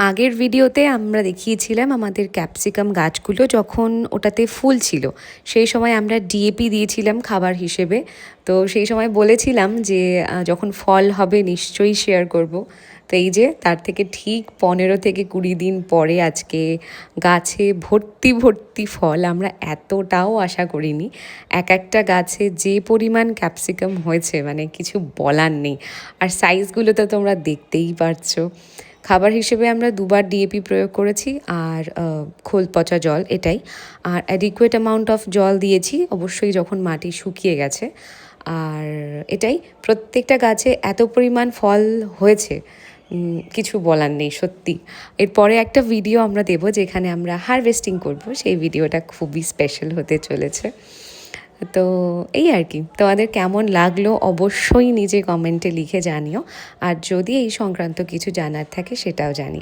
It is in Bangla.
আগের ভিডিওতে আমরা দেখিয়েছিলাম আমাদের ক্যাপসিকাম গাছগুলো যখন ওটাতে ফুল ছিল, সেই সময় আমরা ডিএপি দিয়েছিলাম খাবার হিসেবে। তো সেই সময় বলেছিলাম যে যখন ফল হবে নিশ্চয়ই শেয়ার করব। তো এই যে তার থেকে ঠিক 15 থেকে 20 দিন পরে আজকে গাছে ভর্তি ভর্তি ফল। আমরা এতটাও আশা করিনি। এক একটা গাছে যে পরিমাণ ক্যাপসিকাম হয়েছে মানে কিছু বলার নেই। আর সাইজগুলো তো তোমরা দেখতেই পারছো। খাবার হিসেবে আমরা 2বার ডিএপি প্রয়োগ করেছি আর খোল পচা জল, এটাই। আর অ্যাডিকুয়েট অ্যামাউন্ট অফ জল দিয়েছি অবশ্যই যখন মাটি শুকিয়ে গেছে। আর এটাই, প্রত্যেকটা গাছে এত পরিমাণ ফল হয়েছে কিছু বলার নেই সত্যি। এরপরে একটা ভিডিও আমরা দেবো যেখানে আমরা হারভেস্টিং করব, সেই ভিডিওটা খুবই স্পেশাল হতে চলেছে। তো এই আর কি, তোমাদের কেমন লাগলো অবশ্যই নিজে কমেন্টে লিখে জানিও। আর যদি এই সংক্রান্ত কিছু জানার থাকে সেটাও জানিও।